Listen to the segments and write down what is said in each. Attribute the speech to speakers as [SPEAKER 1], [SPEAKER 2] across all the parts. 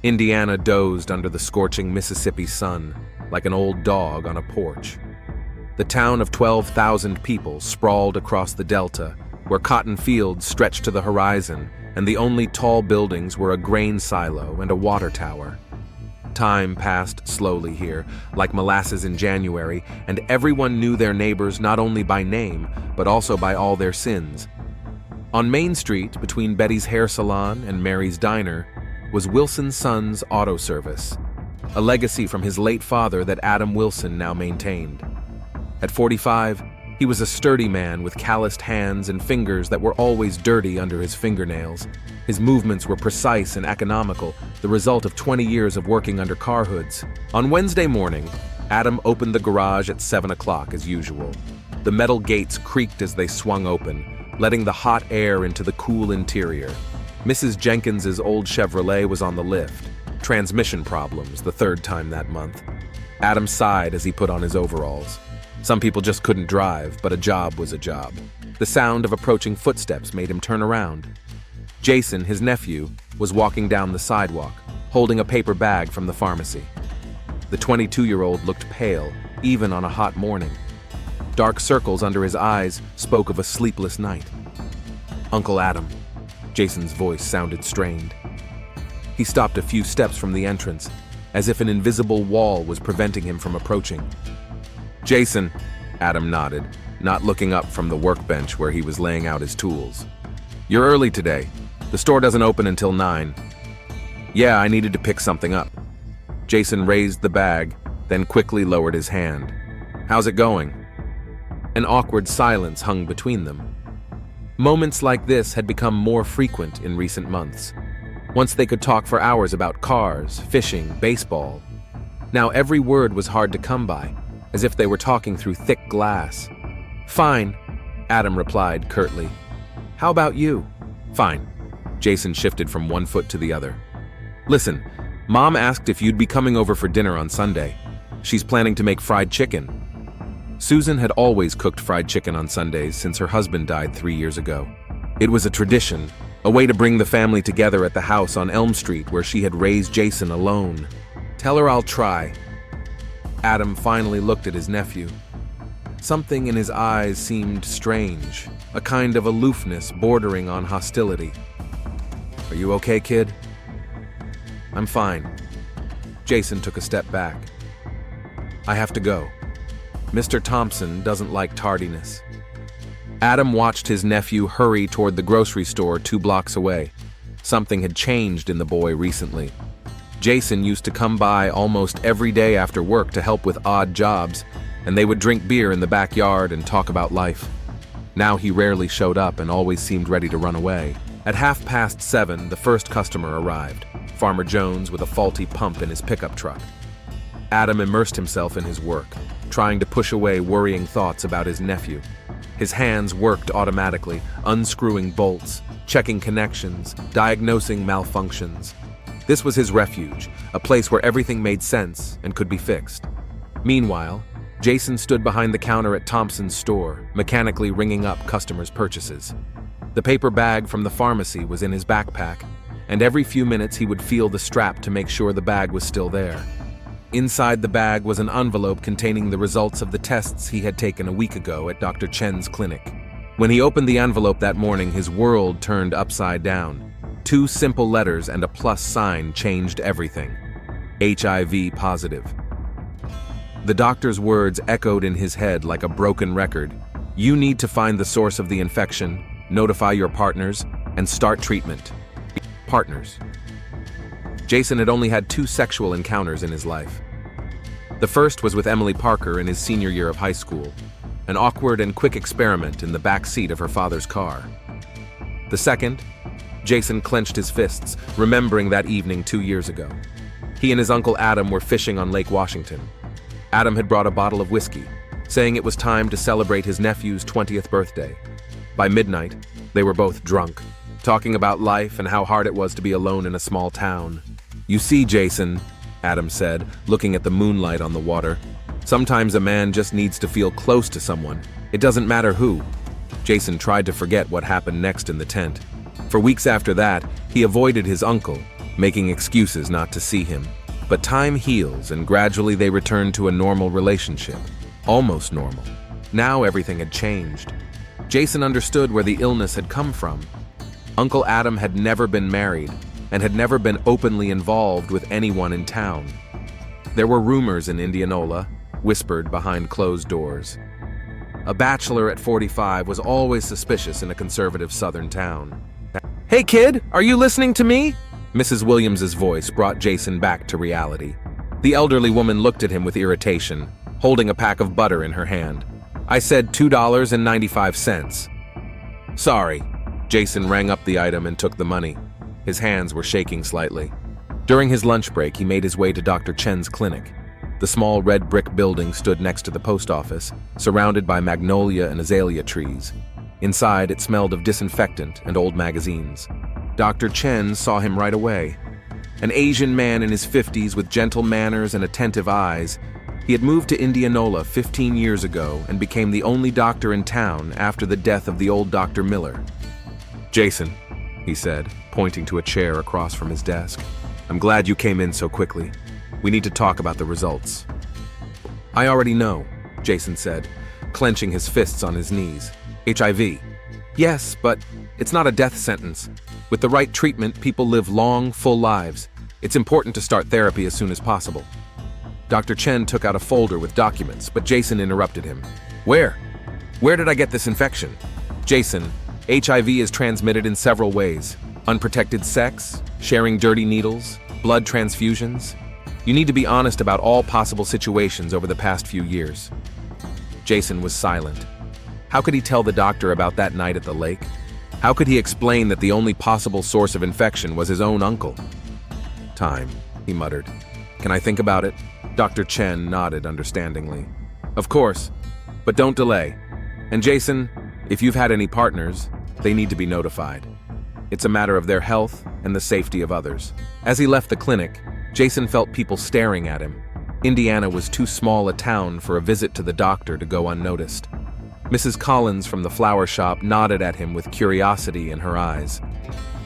[SPEAKER 1] Indiana dozed under the scorching Mississippi sun, like an old dog on a porch. The town of 12,000 people sprawled across the delta, where cotton fields stretched to the horizon, and the only tall buildings were a grain silo and a water tower. Time passed slowly here, like molasses in January, and everyone knew their neighbors not only by name, but also by all their sins. On Main Street, between Betty's hair salon and Mary's diner, was Wilson Sons Auto Service, a legacy from his late father that Adam Wilson now maintained. At 45, he was a sturdy man with calloused hands and fingers that were always dirty under his fingernails. His movements were precise and economical, the result of 20 years of working under car hoods. On Wednesday morning, Adam opened the garage at 7 o'clock as usual. The metal gates creaked as they swung open, letting the hot air into the cool interior. Mrs. Jenkins's old Chevrolet was on the lift. Transmission problems, the third time that month. Adam sighed as he put on his overalls. Some people just couldn't drive, but a job was a job. The sound of approaching footsteps made him turn around. Jason, his nephew, was walking down the sidewalk, holding a paper bag from the pharmacy. The 22-year-old looked pale, even on a hot morning. Dark circles under his eyes spoke of a sleepless night. "Uncle Adam." Jason's voice sounded strained. He stopped a few steps from the entrance, as if an invisible wall was preventing him from approaching. "Jason," Adam nodded, not looking up from the workbench where he was laying out his tools. "You're early today. The store doesn't open until 9. "Yeah, I needed to pick something up." Jason raised the bag, then quickly lowered his hand. "How's it going?" An awkward silence hung between them. Moments like this had become more frequent in recent months. Once they could talk for hours about cars, fishing, baseball. Now every word was hard to come by, as if they were talking through thick glass. "Fine," Adam replied curtly. "How about you?" "Fine." Jason shifted from one foot to the other. "Listen, Mom asked if you'd be coming over for dinner on Sunday. She's planning to make fried chicken." Susan had always cooked fried chicken on Sundays since her husband died 3 years ago. It was a tradition, a way to bring the family together at the house on Elm Street where she had raised Jason alone. "Tell her I'll try." Adam finally looked at his nephew. Something in his eyes seemed strange, a kind of aloofness bordering on hostility. "Are you okay, kid?" "I'm fine." Jason took a step back. "I have to go. Mr. Thompson doesn't like tardiness." Adam watched his nephew hurry toward the grocery store 2 blocks away. Something had changed in the boy recently. Jason used to come by almost every day after work to help with odd jobs, and they would drink beer in the backyard and talk about life. Now he rarely showed up and always seemed ready to run away. At 7:30, the first customer arrived, Farmer Jones with a faulty pump in his pickup truck. Adam immersed himself in his work, trying to push away worrying thoughts about his nephew. His hands worked automatically, unscrewing bolts, checking connections, diagnosing malfunctions. This was his refuge, a place where everything made sense and could be fixed. Meanwhile, Jason stood behind the counter at Thompson's store, mechanically ringing up customers' purchases. The paper bag from the pharmacy was in his backpack, and every few minutes he would feel the strap to make sure the bag was still there. Inside the bag was an envelope containing the results of the tests he had taken a week ago at Dr. Chen's clinic. When he opened the envelope that morning, his world turned upside down. 2 simple letters and a plus sign changed everything. HIV positive. The doctor's words echoed in his head like a broken record. "You need to find the source of the infection, notify your partners, and start treatment." Partners. Jason had only had 2 sexual encounters in his life. The first was with Emily Parker in his senior year of high school, an awkward and quick experiment in the back seat of her father's car. The second, Jason clenched his fists, remembering that evening 2 years ago. He and his uncle Adam were fishing on Lake Washington. Adam had brought a bottle of whiskey, saying it was time to celebrate his nephew's 20th birthday. By midnight, they were both drunk, talking about life and how hard it was to be alone in a small town. "You see, Jason," Adam said, looking at the moonlight on the water, "sometimes a man just needs to feel close to someone. It doesn't matter who." Jason tried to forget what happened next in the tent. For weeks after that, he avoided his uncle, making excuses not to see him. But time heals, and gradually they returned to a normal relationship. Almost normal. Now everything had changed. Jason understood where the illness had come from. Uncle Adam had never been married and had never been openly involved with anyone in town. There were rumors in Indianola, whispered behind closed doors. A bachelor at 45 was always suspicious in a conservative southern town. "Hey kid, are you listening to me?" Mrs. Williams's voice brought Jason back to reality. The elderly woman looked at him with irritation, holding a pack of butter in her hand. "I said $2.95. Sorry." Jason rang up the item and took the money. His hands were shaking slightly. During his lunch break, he made his way to Dr. Chen's clinic. The small red brick building stood next to the post office, surrounded by magnolia and azalea trees. Inside, it smelled of disinfectant and old magazines. Dr. Chen saw him right away. An Asian man in his 50s with gentle manners and attentive eyes, he had moved to Indianola 15 years ago and became the only doctor in town after the death of the old Dr. Miller. "Jason," he said, pointing to a chair across from his desk. "I'm glad you came in so quickly. We need to talk about the results." "I already know," Jason said, clenching his fists on his knees. "HIV. Yes, but it's not a death sentence. With the right treatment, people live long, full lives. It's important to start therapy as soon as possible." Dr. Chen took out a folder with documents, but Jason interrupted him. Where did I get this infection?" "Jason, HIV is transmitted in several ways. Unprotected sex, sharing dirty needles, blood transfusions. You need to be honest about all possible situations over the past few years." Jason was silent. How could he tell the doctor about that night at the lake? How could he explain that the only possible source of infection was his own uncle? "Time," he muttered. "Can I think about it?" Dr. Chen nodded understandingly. "Of course, but don't delay. And Jason, if you've had any partners, they need to be notified. It's a matter of their health and the safety of others." As he left the clinic, Jason felt people staring at him. Indiana was too small a town for a visit to the doctor to go unnoticed. Mrs. Collins from the flower shop nodded at him with curiosity in her eyes.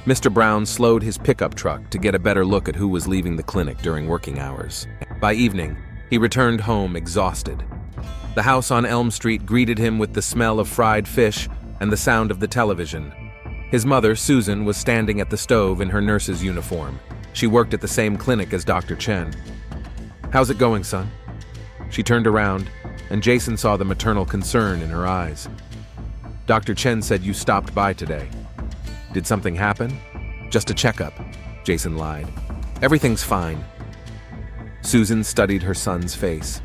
[SPEAKER 1] Mr. Brown slowed his pickup truck to get a better look at who was leaving the clinic during working hours. By evening, he returned home exhausted. The house on Elm Street greeted him with the smell of fried fish and the sound of the television. His mother, Susan, was standing at the stove in her nurse's uniform. She worked at the same clinic as Dr. Chen. "How's it going, son?" She turned around, and Jason saw the maternal concern in her eyes. "Dr. Chen said you stopped by today. Did something happen?" "Just a checkup," Jason lied. "Everything's fine." Susan studied her son's face.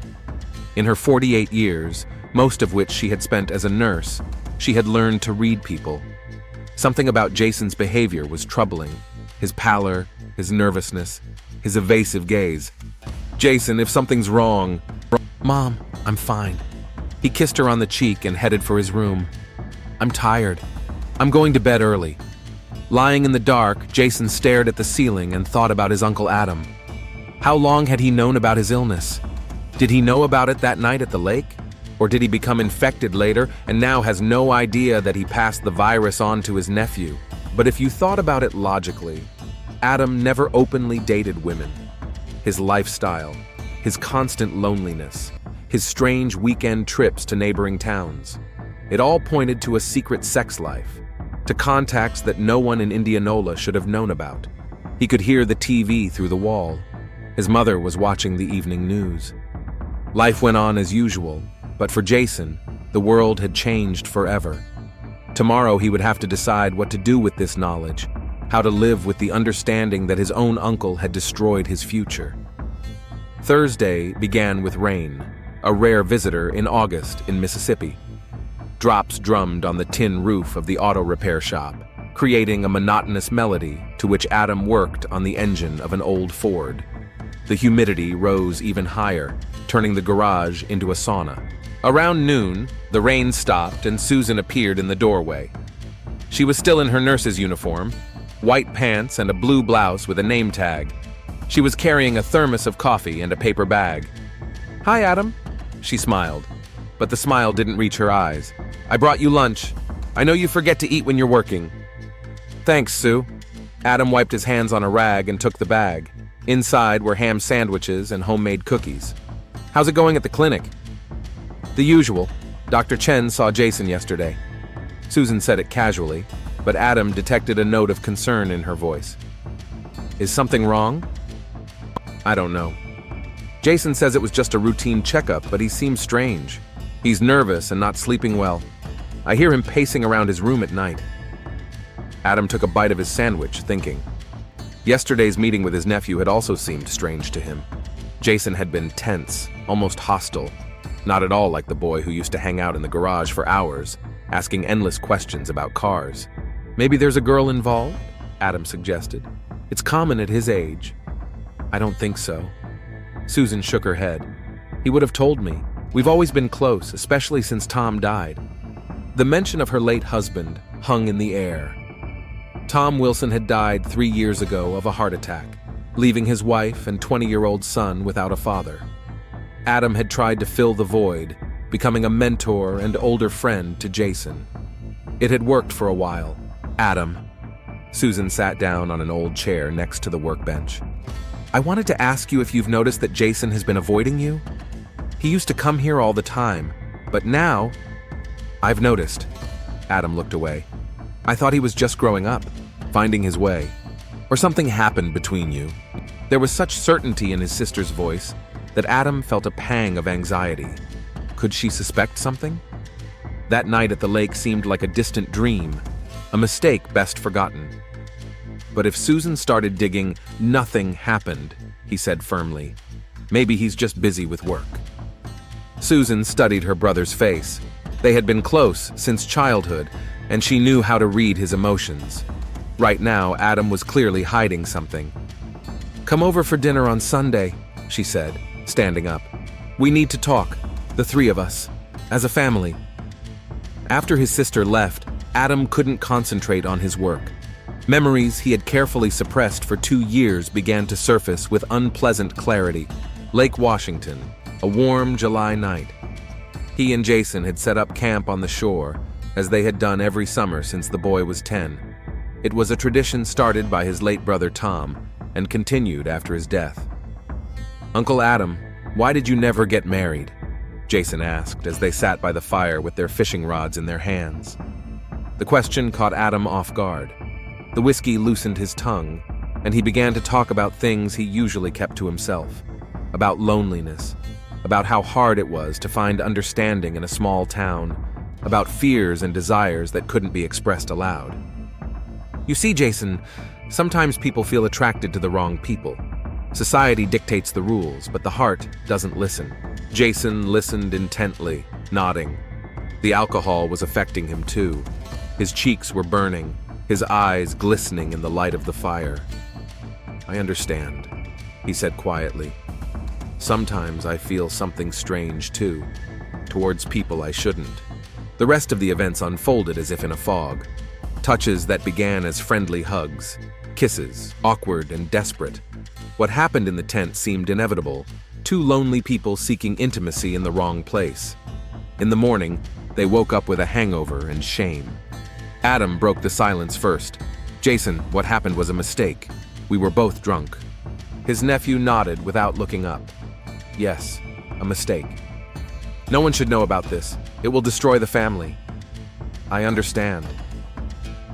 [SPEAKER 1] In her 48 years, most of which she had spent as a nurse, she had learned to read people. Something about Jason's behavior was troubling. His pallor, his nervousness, his evasive gaze. "Jason, if something's wrong..." "Mom, I'm fine." He kissed her on the cheek and headed for his room. "I'm tired. I'm going to bed early." Lying in the dark, Jason stared at the ceiling and thought about his Uncle Adam. How long had he known about his illness? Did he know about it that night at the lake? Or did he become infected later and now has no idea that he passed the virus on to his nephew? But if you thought about it logically, Adam never openly dated women. His lifestyle, his constant loneliness, his strange weekend trips to neighboring towns. It all pointed to a secret sex life, to contacts that no one in Indianola should have known about. He could hear the TV through the wall. His mother was watching the evening news. Life went on as usual, but for Jason, the world had changed forever. Tomorrow he would have to decide what to do with this knowledge, how to live with the understanding that his own uncle had destroyed his future. Thursday began with rain, a rare visitor in August in Mississippi. Drops drummed on the tin roof of the auto repair shop, creating a monotonous melody to which Adam worked on the engine of an old Ford. The humidity rose even higher, turning the garage into a sauna. Around noon, the rain stopped and Susan appeared in the doorway. She was still in her nurse's uniform, white pants and a blue blouse with a name tag. She was carrying a thermos of coffee and a paper bag. "Hi, Adam," she smiled, but the smile didn't reach her eyes. "I brought you lunch. I know you forget to eat when you're working." "Thanks, Sue." Adam wiped his hands on a rag and took the bag. Inside were ham sandwiches and homemade cookies. "How's it going at the clinic?" "The usual. Dr. Chen saw Jason yesterday." Susan said it casually, but Adam detected a note of concern in her voice. "Is something wrong?" "I don't know. Jason says it was just a routine checkup, but he seems strange. He's nervous and not sleeping well. I hear him pacing around his room at night." Adam took a bite of his sandwich, thinking. Yesterday's meeting with his nephew had also seemed strange to him. Jason had been tense, almost hostile, not at all like the boy who used to hang out in the garage for hours, asking endless questions about cars. "Maybe there's a girl involved?" Adam suggested. "It's common at his age." "I don't think so." Susan shook her head. "He would have told me. We've always been close, especially since Tom died." The mention of her late husband hung in the air. Tom Wilson had died 3 years ago of a heart attack, leaving his wife and 20-year-old son without a father. Adam had tried to fill the void, becoming a mentor and older friend to Jason. It had worked for a while. "Adam." Susan sat down on an old chair next to the workbench. "I wanted to ask you if you've noticed that Jason has been avoiding you. He used to come here all the time, but now—" "I've noticed." Adam looked away. "I thought he was just growing up, finding his way. Or something happened between you." There was such certainty in his sister's voice that Adam felt a pang of anxiety. Could she suspect something? That night at the lake seemed like a distant dream, a mistake best forgotten. But if Susan started digging, nothing happened, he said firmly. Maybe he's just busy with work. Susan studied her brother's face. They had been close since childhood, and she knew how to read his emotions. Right now, Adam was clearly hiding something. "Come over for dinner on Sunday," she said, standing up. "We need to talk, the three of us, as a family." After his sister left, Adam couldn't concentrate on his work. Memories he had carefully suppressed for 2 years began to surface with unpleasant clarity. Lake Washington, a warm July night. He and Jason had set up camp on the shore, as they had done every summer since the boy was 10. It was a tradition started by his late brother Tom, and continued after his death. "Uncle Adam, why did you never get married?" Jason asked as they sat by the fire with their fishing rods in their hands. The question caught Adam off guard. The whiskey loosened his tongue, and he began to talk about things he usually kept to himself. About loneliness, about how hard it was to find understanding in a small town, about fears and desires that couldn't be expressed aloud. "You see, Jason, sometimes people feel attracted to the wrong people. Society dictates the rules, but the heart doesn't listen." Jason listened intently, nodding. The alcohol was affecting him too. His cheeks were burning, his eyes glistening in the light of the fire. "I understand," he said quietly. "Sometimes I feel something strange too, towards people I shouldn't." The rest of the events unfolded as if in a fog. Touches that began as friendly hugs, kisses, awkward and desperate. What happened in the tent seemed inevitable, 2 lonely people seeking intimacy in the wrong place. In the morning, they woke up with a hangover and shame. Adam broke the silence first. "Jason, what happened was a mistake. We were both drunk." His nephew nodded without looking up. "Yes, a mistake. No one should know about this. It will destroy the family." "I understand."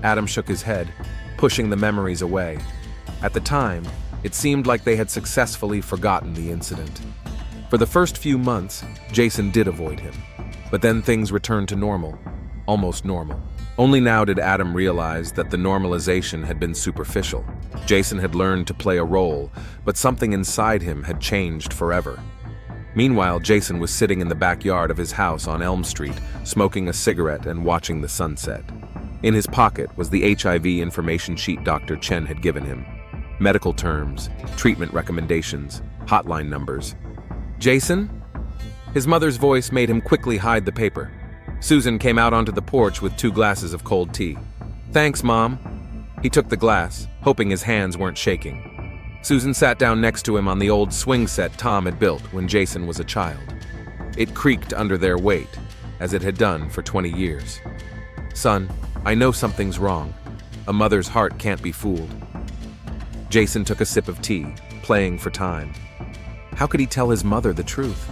[SPEAKER 1] Adam shook his head, pushing the memories away. At the time, it seemed like they had successfully forgotten the incident. For the first few months, Jason did avoid him. But then things returned to normal, almost normal. Only now did Adam realize that the normalization had been superficial. Jason had learned to play a role, but something inside him had changed forever. Meanwhile, Jason was sitting in the backyard of his house on Elm Street, smoking a cigarette and watching the sunset. In his pocket was the HIV information sheet Dr. Chen had given him. Medical terms, treatment recommendations, hotline numbers. "Jason?" His mother's voice made him quickly hide the paper. Susan came out onto the porch with 2 glasses of cold tea. "Thanks, Mom." He took the glass, hoping his hands weren't shaking. Susan sat down next to him on the old swing set Tom had built when Jason was a child. It creaked under their weight, as it had done for 20 years. "Son, I know something's wrong. A mother's heart can't be fooled. Jason took a sip of tea, playing for time. How could he tell his mother the truth?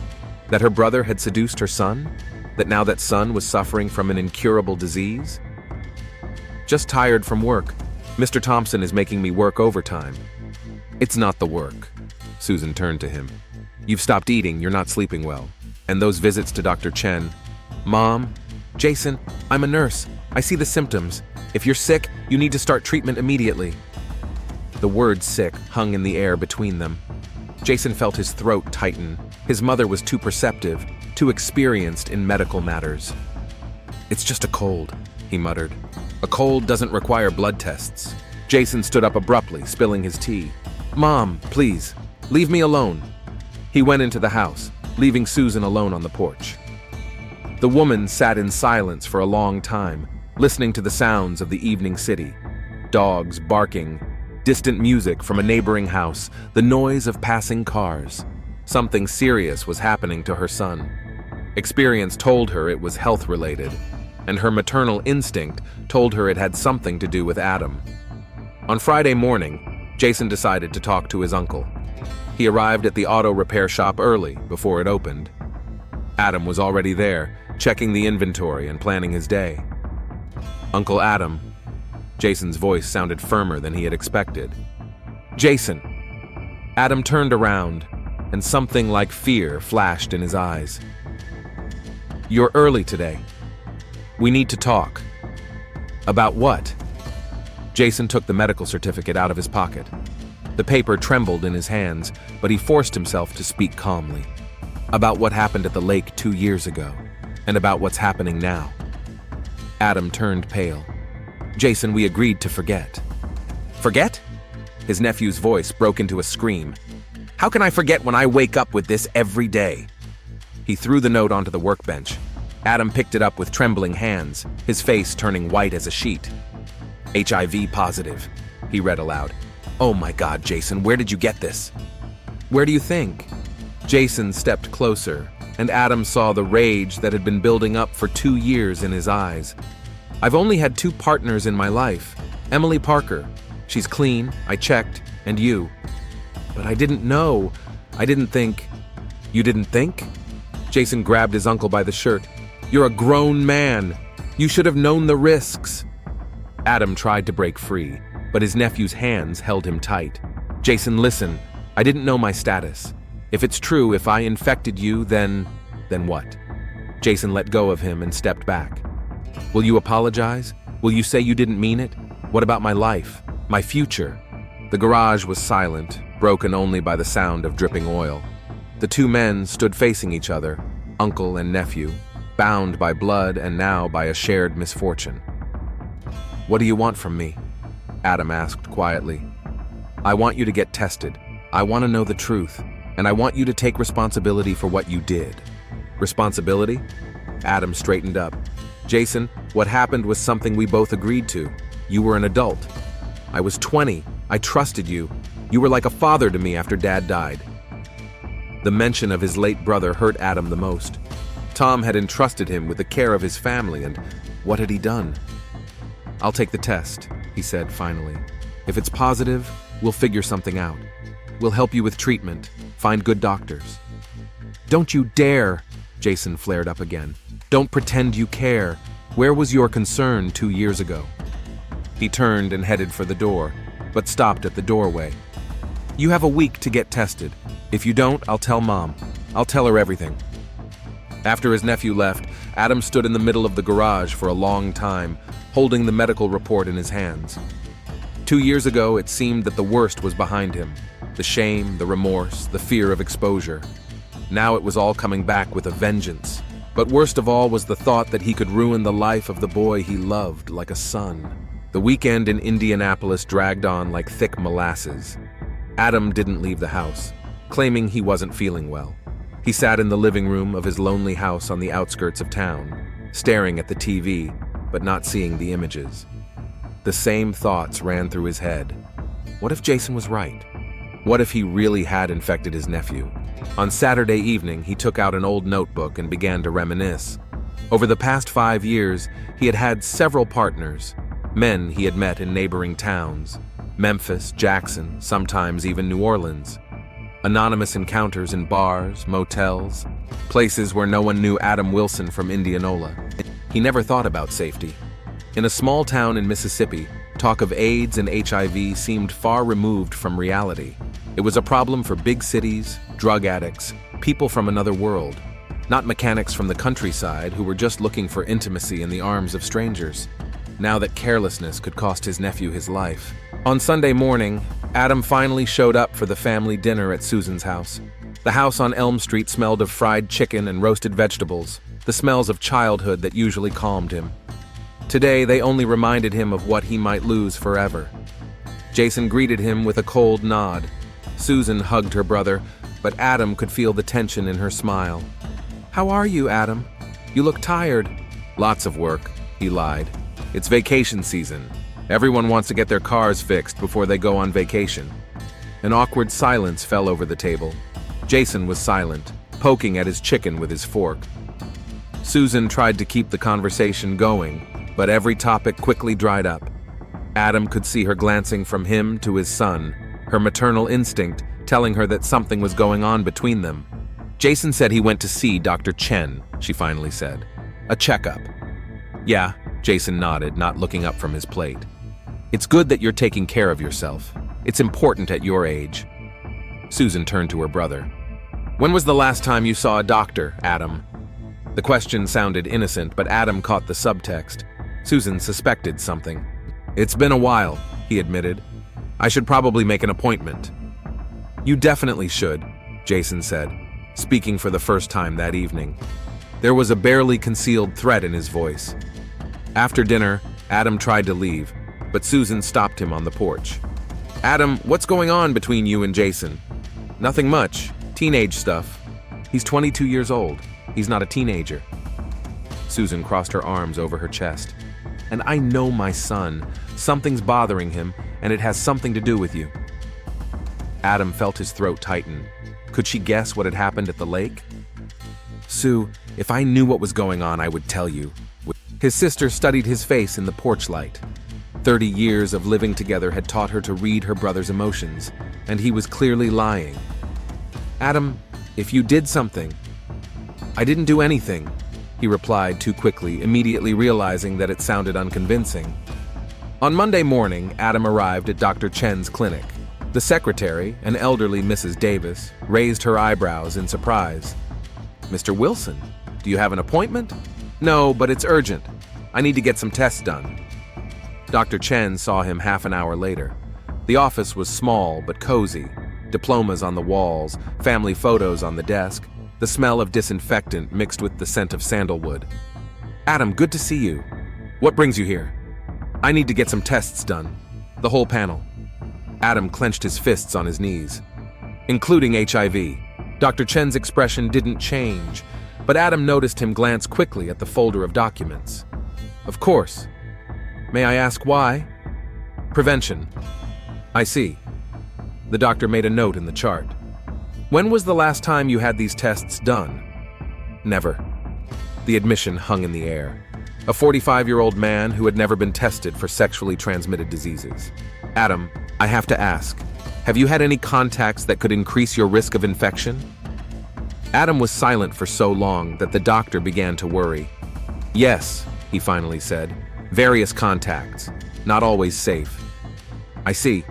[SPEAKER 1] That her brother had seduced her son? That now that son was suffering from an incurable disease? Just tired from work. Mr. Thompson is making me work overtime. It's not the work. Susan turned to him. You've stopped eating, you're not sleeping well. And those visits to Dr. Chen. Mom, Jason, I'm a nurse. I see the symptoms. If you're sick, you need to start treatment immediately. The word sick hung in the air between them. Jason felt his throat tighten. His mother was too perceptive, too experienced in medical matters. It's just a cold, he muttered. A cold doesn't require blood tests. Jason stood up abruptly, spilling his tea. Mom, please, leave me alone. He went into the house, leaving Susan alone on the porch. The woman sat in silence for a long time, listening to the sounds of the evening city. Dogs barking, distant music from a neighboring house, the noise of passing cars. Something serious was happening to her son. Experience told her it was health-related, and her maternal instinct told her it had something to do with Adam. On Friday morning, Jason decided to talk to his uncle. He arrived at the auto repair shop early, before it opened. Adam was already there, checking the inventory and planning his day. Uncle Adam. Jason's voice sounded firmer than he had expected. Jason. Adam turned around, and something like fear flashed in his eyes. You're early today. We need to talk. About what? Jason took the medical certificate out of his pocket. The paper trembled in his hands, but he forced himself to speak calmly. About what happened at the lake 2 years ago, and about what's happening now. Adam turned pale. Jason, we agreed to forget. Forget? His nephew's voice broke into a scream. How can I forget when I wake up with this every day? He threw the note onto the workbench. Adam picked it up with trembling hands, his face turning white as a sheet. HIV positive, he read aloud. Oh my God, Jason, where did you get this? Where do you think? Jason stepped closer, and Adam saw the rage that had been building up for 2 years in his eyes. I've only had 2 partners in my life. Emily Parker. She's clean, I checked, and you. But I didn't know. I didn't think. You didn't think? Jason grabbed his uncle by the shirt. You're a grown man. You should have known the risks. Adam tried to break free, but his nephew's hands held him tight. Jason, listen. I didn't know my status. If it's true, if I infected you, then what? Jason let go of him and stepped back. Will you apologize? Will you say you didn't mean it? What about my life? My future? The garage was silent, broken only by the sound of dripping oil. The 2 men stood facing each other, uncle and nephew, bound by blood and now by a shared misfortune. What do you want from me? Adam asked quietly. I want you to get tested. I want to know the truth, and I want you to take responsibility for what you did. Responsibility? Adam straightened up. Jason, what happened was something we both agreed to. You were an adult. I was 20. I trusted you. You were like a father to me after Dad died. The mention of his late brother hurt Adam the most. Tom had entrusted him with the care of his family, and what had he done? I'll take the test, he said finally. If it's positive, we'll figure something out. We'll help you with treatment, find good doctors. Don't you dare, Jason flared up again. Don't pretend you care. Where was your concern 2 years ago? He turned and headed for the door, but stopped at the doorway. You have a week to get tested. If you don't, I'll tell Mom. I'll tell her everything. After his nephew left, Adam stood in the middle of the garage for a long time, holding the medical report in his hands. 2 years ago, it seemed that the worst was behind him. The shame, the remorse, the fear of exposure. Now it was all coming back with a vengeance. But worst of all was the thought that he could ruin the life of the boy he loved like a son. The weekend in Indianapolis dragged on like thick molasses. Adam didn't leave the house, claiming he wasn't feeling well. He sat in the living room of his lonely house on the outskirts of town, staring at the TV, but not seeing the images. The same thoughts ran through his head. What if Jason was right? What if he really had infected his nephew? On Saturday evening, he took out an old notebook and began to reminisce. Over the past 5 years, he had had several partners, men he had met in neighboring towns, Memphis, Jackson, sometimes even New Orleans. Anonymous encounters in bars, motels, places where no one knew Adam Wilson from Indianola. He never thought about safety. In a small town in Mississippi, talk of AIDS and HIV seemed far removed from reality. It was a problem for big cities, drug addicts, people from another world, not mechanics from the countryside who were just looking for intimacy in the arms of strangers. Now that carelessness could cost his nephew his life. On Sunday morning, Adam finally showed up for the family dinner at Susan's house. The house on Elm Street smelled of fried chicken and roasted vegetables, the smells of childhood that usually calmed him. Today, they only reminded him of what he might lose forever. Jason greeted him with a cold nod. Susan hugged her brother, but Adam could feel the tension in her smile. "How are you, Adam? You look tired." "Lots of work," he lied. "It's vacation season. Everyone wants to get their cars fixed before they go on vacation." An awkward silence fell over the table. Jason was silent, poking at his chicken with his fork. Susan tried to keep the conversation going, but every topic quickly dried up. Adam could see her glancing from him to his son, her maternal instinct telling her that something was going on between them. "Jason said he went to see Dr. Chen," she finally said. "A checkup." "Yeah," Jason nodded, not looking up from his plate. "It's good that you're taking care of yourself. It's important at your age." Susan turned to her brother. "When was the last time you saw a doctor, Adam?" The question sounded innocent, but Adam caught the subtext. Susan suspected something. "It's been a while," he admitted. "I should probably make an appointment." "You definitely should," Jason said, speaking for the first time that evening. There was a barely concealed threat in his voice. After dinner, Adam tried to leave, but Susan stopped him on the porch. "Adam, what's going on between you and Jason?" "Nothing much. Teenage stuff. He's 22 years old. He's not a teenager." Susan crossed her arms over her chest. "And I know my son. Something's bothering him, and it has something to do with you." Adam felt his throat tighten. Could she guess what had happened at the lake? "Sue, if I knew what was going on, I would tell you." His sister studied his face in the porch light. 30 years of living together had taught her to read her brother's emotions, and he was clearly lying. "Adam, if you did something..." "I didn't do anything," he replied too quickly, immediately realizing that it sounded unconvincing. On Monday morning, Adam arrived at Dr. Chen's clinic. The secretary, an elderly Mrs. Davis, raised her eyebrows in surprise. "Mr. Wilson, do you have an appointment?" "No, but it's urgent. I need to get some tests done." Dr. Chen saw him half an hour later. The office was small but cozy. Diplomas on the walls, family photos on the desk, the smell of disinfectant mixed with the scent of sandalwood. "Adam, good to see you. What brings you here?" "I need to get some tests done. The whole panel." Adam clenched his fists on his knees. "Including HIV." Dr. Chen's expression didn't change, but Adam noticed him glance quickly at the folder of documents. "Of course. May I ask why?" "Prevention." "I see." The doctor made a note in the chart. "When was the last time you had these tests done?" "Never." The admission hung in the air. A 45-year-old man who had never been tested for sexually transmitted diseases. "Adam, I have to ask, have you had any contacts that could increase your risk of infection?" Adam was silent for so long that the doctor began to worry. "Yes," he finally said. "Various contacts. Not always safe." "I see.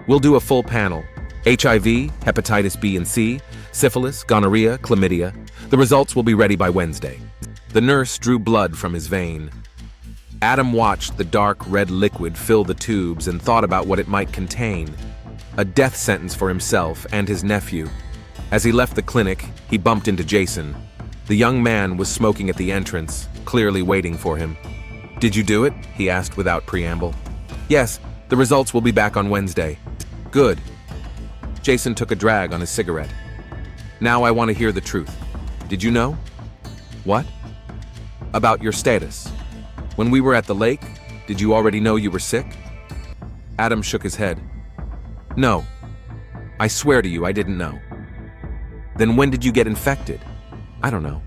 [SPEAKER 1] We'll do a full panel. HIV, hepatitis B and C, syphilis, gonorrhea, chlamydia. The results will be ready by Wednesday." The nurse drew blood from his vein. Adam watched the dark red liquid fill the tubes and thought about what it might contain. A death sentence for himself and his nephew. As he left the clinic, he bumped into Jason. The young man was smoking at the entrance, clearly waiting for him. "Did you do it?" he asked without preamble. "Yes, the results will be back on Wednesday." "Good." Jason took a drag on his cigarette. "Now I want to hear the truth. Did you know?" "What?" "About your status. When we were at the lake, did you already know you were sick?" Adam shook his head. "No. I swear to you I didn't know." "Then when did you get infected?" "I don't know.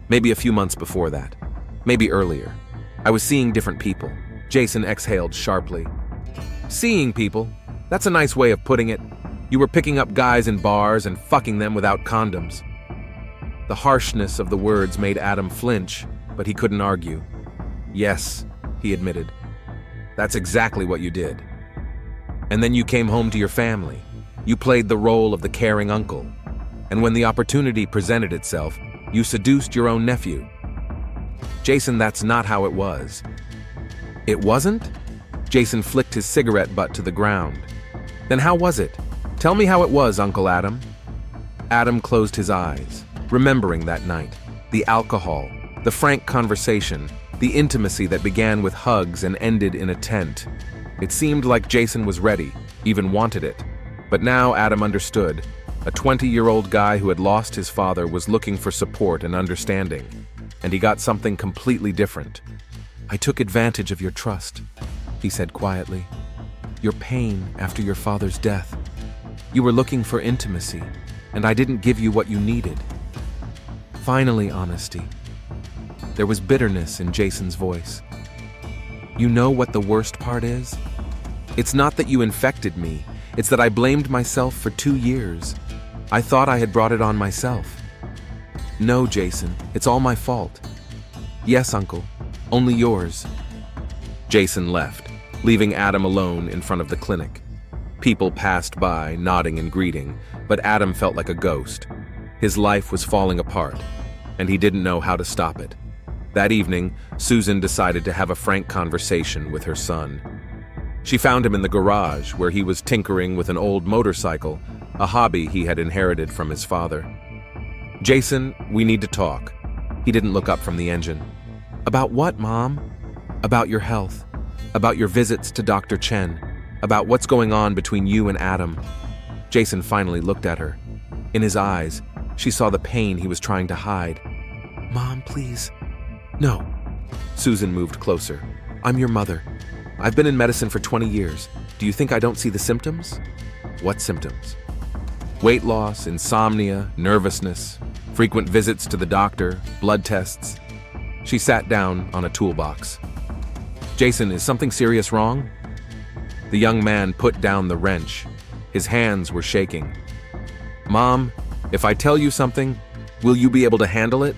[SPEAKER 1] Maybe a few months before that. Maybe earlier. I was seeing different people." Jason exhaled sharply. "Seeing people? That's a nice way of putting it. You were picking up guys in bars and fucking them without condoms. The harshness of the words made Adam flinch, but he couldn't argue. Yes, he admitted. That's exactly what you did. And then you came home to your family. You played the role of the caring uncle. And when the opportunity presented itself, you seduced your own nephew. Jason, that's not how it was. It wasn't? Jason flicked his cigarette butt to the ground. Then how was it? Tell me how it was, Uncle Adam. Adam closed his eyes, remembering that night. The alcohol, the frank conversation, the intimacy that began with hugs and ended in a tent. It seemed like Jason was ready, even wanted it. But now Adam understood. A 20-year-old guy who had lost his father was looking for support and understanding. And he got something completely different. I took advantage of your trust, he said quietly. Your pain after your father's death. You were looking for intimacy, and I didn't give you what you needed. Finally, honesty. There was bitterness in Jason's voice. You know what the worst part is? It's not that you infected me, it's that I blamed myself for 2 years. I thought I had brought it on myself. No, Jason, it's all my fault. Yes, Uncle, only yours. Jason left, leaving Adam alone in front of the clinic. People passed by, nodding and greeting, but Adam felt like a ghost. His life was falling apart, and he didn't know how to stop it. That evening, Susan decided to have a frank conversation with her son. She found him in the garage, where he was tinkering with an old motorcycle, a hobby he had inherited from his father. Jason, we need to talk. He didn't look up from the engine. About what, Mom? About your health. About your visits to Dr. Chen. About what's going on between you and Adam. Jason finally looked at her. In his eyes, she saw the pain he was trying to hide. Mom, please. No. Susan moved closer. I'm your mother. I've been in medicine for 20 years. Do you think I don't see the symptoms? What symptoms? Weight loss, insomnia, nervousness, frequent visits to the doctor, blood tests. She sat down on a toolbox. Jason, is something serious wrong? The young man put down the wrench. His hands were shaking. Mom, if I tell you something, will you be able to handle it?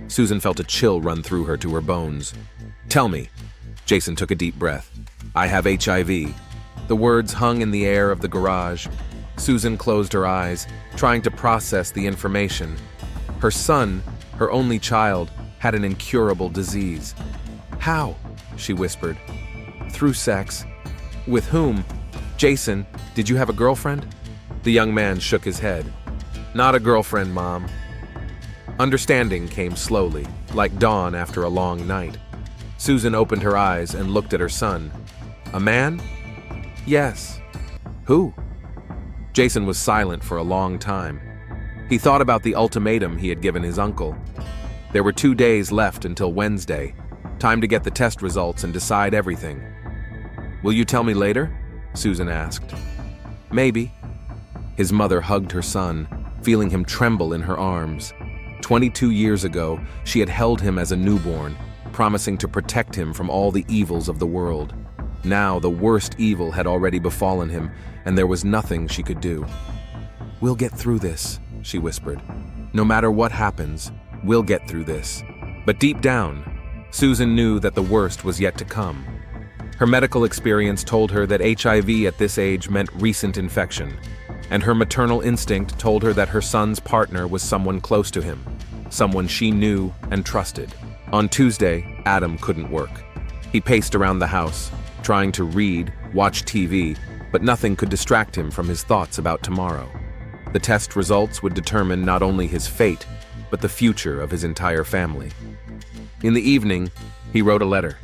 [SPEAKER 1] Susan felt a chill run through her to her bones. Tell me. Jason took a deep breath. I have HIV. The words hung in the air of the garage. Susan closed her eyes, trying to process the information. Her son, her only child, had an incurable disease. How? She whispered. Through sex. With whom? Jason, did you have a girlfriend? The young man shook his head. Not a girlfriend, Mom. Understanding came slowly, like dawn after a long night. Susan opened her eyes and looked at her son. A man? Yes. Who? Jason was silent for a long time. He thought about the ultimatum he had given his uncle. There were 2 days left until Wednesday. Time to get the test results and decide everything. Will you tell me later? Susan asked. Maybe. His mother hugged her son, feeling him tremble in her arms. 22 years ago, she had held him as a newborn, promising to protect him from all the evils of the world. Now the worst evil had already befallen him, and there was nothing she could do. We'll get through this, she whispered. No matter what happens, we'll get through this. But deep down, Susan knew that the worst was yet to come. Her medical experience told her that HIV at this age meant recent infection, and her maternal instinct told her that her son's partner was someone close to him, someone she knew and trusted. On Tuesday, Adam couldn't work. He paced around the house, trying to read, watch TV, but nothing could distract him from his thoughts about tomorrow. The test results would determine not only his fate, but the future of his entire family. In the evening, he wrote a letter,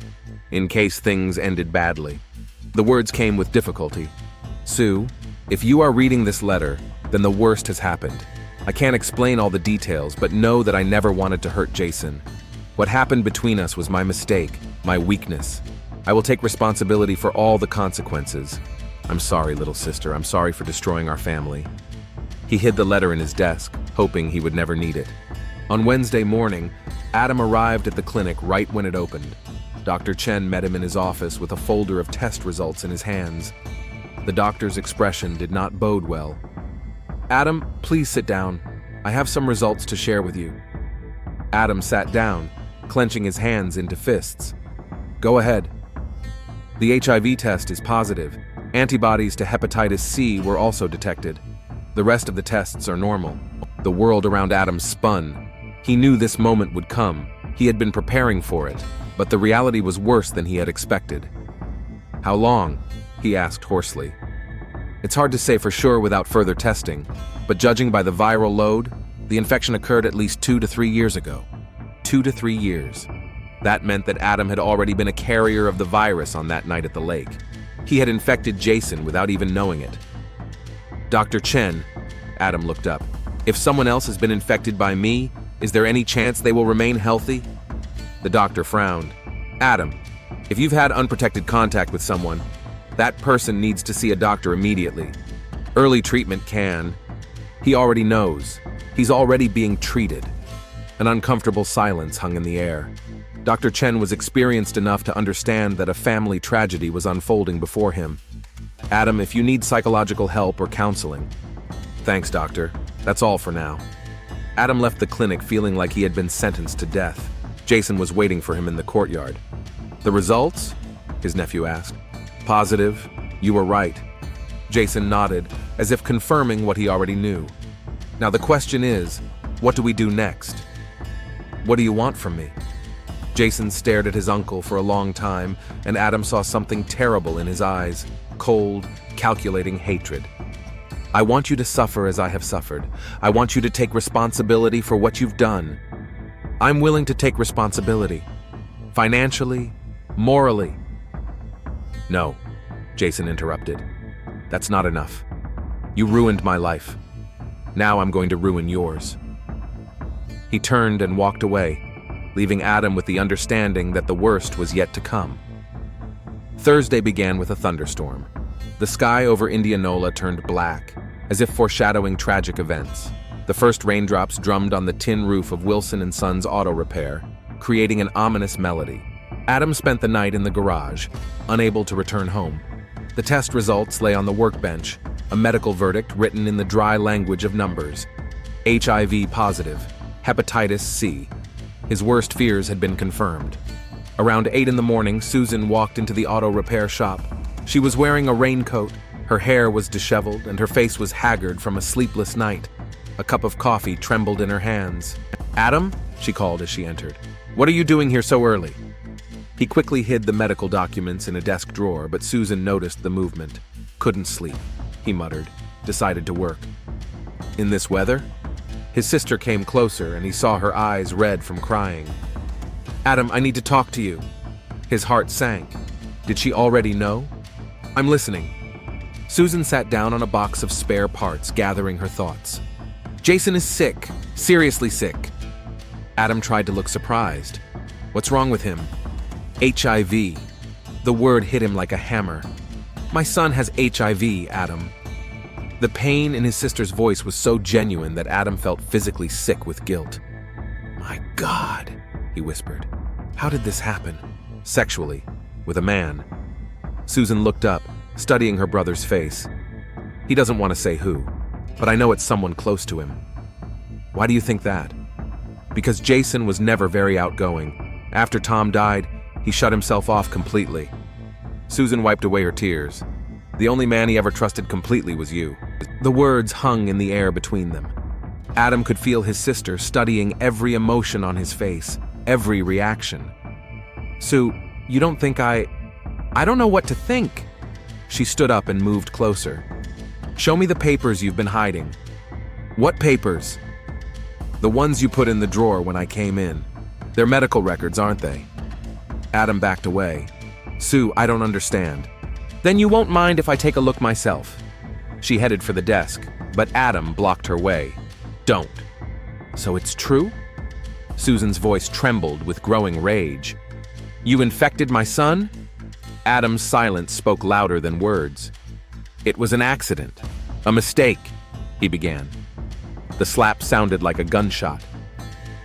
[SPEAKER 1] in case things ended badly. The words came with difficulty. Sue, if you are reading this letter, then the worst has happened. I can't explain all the details, but know that I never wanted to hurt Jason. What happened between us was my mistake, my weakness. I will take responsibility for all the consequences. I'm sorry, little sister. I'm sorry for destroying our family. He hid the letter in his desk, hoping he would never need it. On Wednesday morning, Adam arrived at the clinic right when it opened. Dr. Chen met him in his office with a folder of test results in his hands. The doctor's expression did not bode well. "Adam, please sit down. I have some results to share with you." Adam sat down, clenching his hands into fists. "Go ahead." "The HIV test is positive. Antibodies to hepatitis C were also detected. The rest of the tests are normal." The world around Adam spun. He knew this moment would come. He had been preparing for it, but the reality was worse than he had expected. "How long?" he asked hoarsely. "It's hard to say for sure without further testing, but judging by the viral load, the infection occurred at least 2 to 3 years ago. 2 to 3 years. That meant that Adam had already been a carrier of the virus on that night at the lake. He had infected Jason without even knowing it. "Dr. Chen," Adam looked up, "if someone else has been infected by me, is there any chance they will remain healthy?" The doctor frowned. "Adam, if you've had unprotected contact with someone, that person needs to see a doctor immediately. Early treatment can." He already knows. He's already being treated. An uncomfortable silence hung in the air. Dr. Chen was experienced enough to understand that a family tragedy was unfolding before him. "Adam, if you need psychological help or counseling." "Thanks, doctor. That's all for now." Adam left the clinic feeling like he had been sentenced to death. Jason was waiting for him in the courtyard. "The results?" his nephew asked. "Positive. You were right." Jason nodded, as if confirming what he already knew. "Now the question is, what do we do next?" "What do you want from me?" Jason stared at his uncle for a long time, and Adam saw something terrible in his eyes, cold, calculating hatred. "I want you to suffer as I have suffered. I want you to take responsibility for what you've done." "I'm willing to take responsibility. Financially, morally." "No," Jason interrupted. "That's not enough. You ruined my life. Now I'm going to ruin yours." He turned and walked away, leaving Adam with the understanding that the worst was yet to come. Thursday began with a thunderstorm. The sky over Indianola turned black, as if foreshadowing tragic events. The first raindrops drummed on the tin roof of Wilson & Sons Auto Repair, creating an ominous melody. Adam spent the night in the garage, unable to return home. The test results lay on the workbench, a medical verdict written in the dry language of numbers. HIV positive, hepatitis C. His worst fears had been confirmed. Around 8 in the morning, Susan walked into the auto repair shop. She was wearing a raincoat, her hair was disheveled, and her face was haggard from a sleepless night. A cup of coffee trembled in her hands. "Adam?" she called as she entered. "What are you doing here so early?" He quickly hid the medical documents in a desk drawer, but Susan noticed the movement. "Couldn't sleep," he muttered, decided to work. "In this weather?" His sister came closer, and he saw her eyes red from crying. "Adam, I need to talk to you." His heart sank. Did she already know? "I'm listening." Susan sat down on a box of spare parts, gathering her thoughts. "Jason is sick, seriously sick." Adam tried to look surprised. "What's wrong with him?" "HIV." The word hit him like a hammer. "My son has HIV, Adam." The pain in his sister's voice was so genuine that Adam felt physically sick with guilt. "My God," he whispered. "How did this happen?" "Sexually, with a man." Susan looked up, studying her brother's face. "He doesn't want to say who, but I know it's someone close to him." "Why do you think that?" "Because Jason was never very outgoing. After Tom died, he shut himself off completely." Susan wiped away her tears. "The only man he ever trusted completely was you." The words hung in the air between them. Adam could feel his sister studying every emotion on his face, every reaction. "Sue, you don't think I don't know what to think." She stood up and moved closer. "Show me the papers you've been hiding." "What papers?" "The ones you put in the drawer when I came in. They're medical records, aren't they?" Adam backed away. "Sue, I don't understand." "Then you won't mind if I take a look myself." She headed for the desk, but Adam blocked her way. "Don't." "So it's true?" Susan's voice trembled with growing rage. "You infected my son?" Adam's silence spoke louder than words. "It was an accident, a mistake," he began. The slap sounded like a gunshot.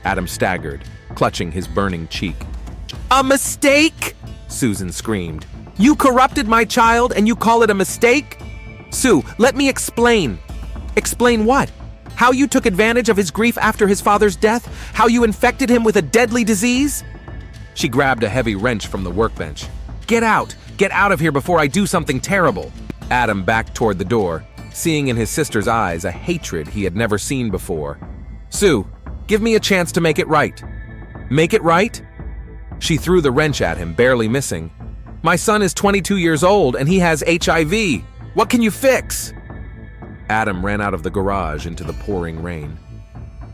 [SPEAKER 1] Adam staggered, clutching his burning cheek. "A mistake?" Susan screamed. "You corrupted my child and you call it a mistake?" Sue, let me explain. Explain what? How you took advantage of his grief after his father's death? How you infected him with a deadly disease? She grabbed a heavy wrench from the workbench. Get out! Get out of here before I do something terrible! Adam backed toward the door, seeing in his sister's eyes a hatred he had never seen before. Sue, give me a chance to make it right. Make it right? She threw the wrench at him, barely missing. My son is 22 years old and he has HIV. What can you fix? Adam ran out of the garage into the pouring rain.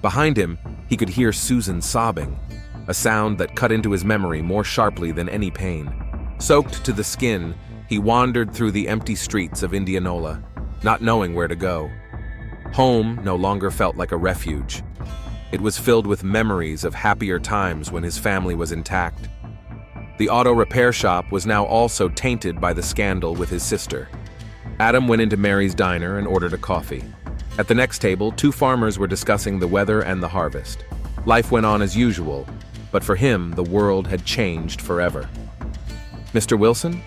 [SPEAKER 1] Behind him, he could hear Susan sobbing, a sound that cut into his memory more sharply than any pain. Soaked to the skin, he wandered through the empty streets of Indianola, not knowing where to go. Home no longer felt like a refuge. It was filled with memories of happier times when his family was intact. The auto repair shop was now also tainted by the scandal with his sister. Adam went into Mary's diner and ordered a coffee. At the next table, two farmers were discussing the weather and the harvest. Life went on as usual, but for him, the world had changed forever. Mr. Wilson?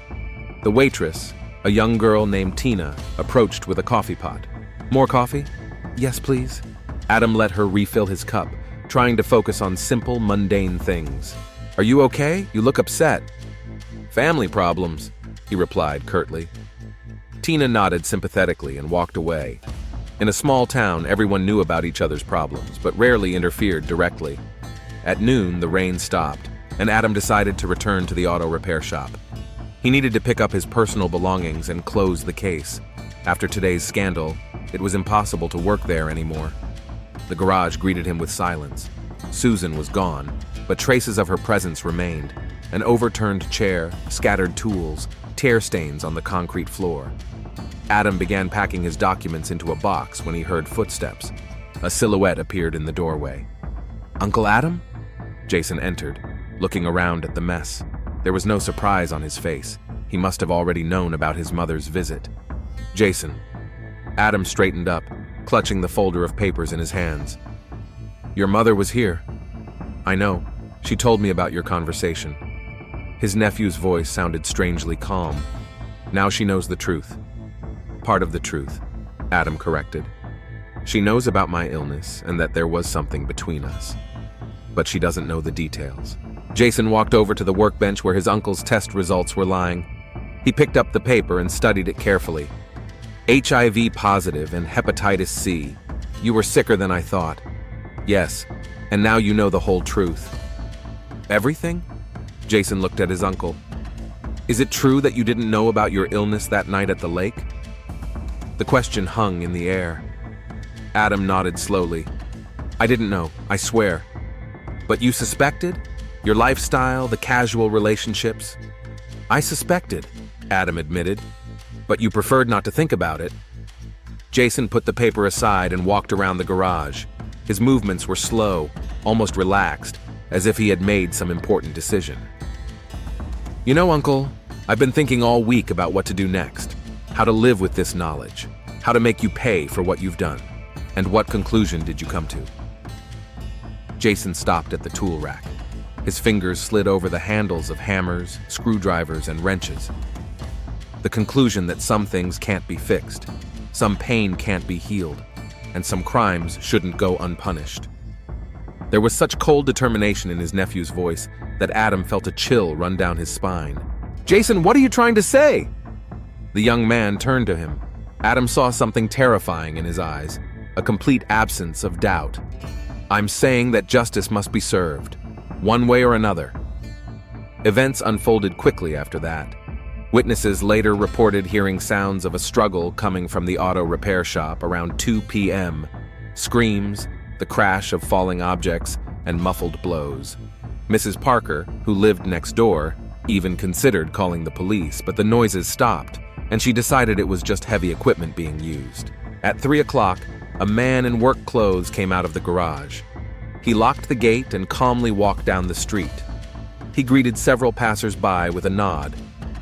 [SPEAKER 1] The waitress, a young girl named Tina, approached with a coffee pot. More coffee? Yes, please. Adam let her refill his cup, trying to focus on simple, mundane things. Are you okay? You look upset. Family problems, he replied curtly. Tina nodded sympathetically and walked away. In a small town, everyone knew about each other's problems, but rarely interfered directly. At noon, the rain stopped, and Adam decided to return to the auto repair shop. He needed to pick up his personal belongings and close the case. After today's scandal, it was impossible to work there anymore. The garage greeted him with silence. Susan was gone, but traces of her presence remained. An overturned chair, scattered tools, tear stains on the concrete floor. Adam began packing his documents into a box when he heard footsteps. A silhouette appeared in the doorway. Uncle Adam? Jason entered, looking around at the mess. There was no surprise on his face. He must have already known about his mother's visit. Jason. Adam straightened up, clutching the folder of papers in his hands. Your mother was here. I know. She told me about your conversation. His nephew's voice sounded strangely calm. Now she knows the truth. Part of the truth, Adam corrected. She knows about my illness and that there was something between us. But she doesn't know the details. Jason walked over to the workbench where his uncle's test results were lying. He picked up the paper and studied it carefully. HIV positive and hepatitis C. You were sicker than I thought. Yes, and now you know the whole truth. Everything? Jason looked at his uncle. Is it true that you didn't know about your illness that night at the lake? The question hung in the air. Adam nodded slowly. I didn't know, I swear. But you suspected? Your lifestyle, the casual relationships? I suspected, Adam admitted, but you preferred not to think about it. Jason put the paper aside and walked around the garage. His movements were slow, almost relaxed, as if he had made some important decision. You know, Uncle, I've been thinking all week about what to do next, how to live with this knowledge, how to make you pay for what you've done. And what conclusion did you come to? Jason stopped at the tool rack. His fingers slid over the handles of hammers, screwdrivers, and wrenches. The conclusion that some things can't be fixed, some pain can't be healed, and some crimes shouldn't go unpunished. There was such cold determination in his nephew's voice that Adam felt a chill run down his spine. Jason, what are you trying to say? The young man turned to him. Adam saw something terrifying in his eyes, a complete absence of doubt. I'm saying that justice must be served, one way or another. Events unfolded quickly after that. Witnesses later reported hearing sounds of a struggle coming from the auto repair shop around 2 p.m. Screams, the crash of falling objects, and muffled blows. Mrs. Parker, who lived next door, even considered calling the police, but the noises stopped, and she decided it was just heavy equipment being used. At 3 o'clock, a man in work clothes came out of the garage. He locked the gate and calmly walked down the street. He greeted several passers-by with a nod,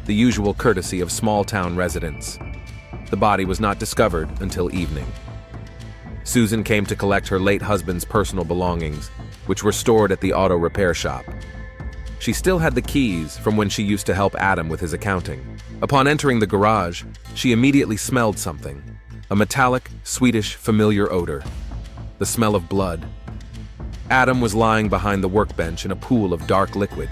[SPEAKER 1] the usual courtesy of small-town residents. The body was not discovered until evening. Susan came to collect her late husband's personal belongings, which were stored at the auto repair shop. She still had the keys from when she used to help Adam with his accounting. Upon entering the garage, she immediately smelled something, a metallic, sweetish, familiar odor. The smell of blood. Adam was lying behind the workbench in a pool of dark liquid.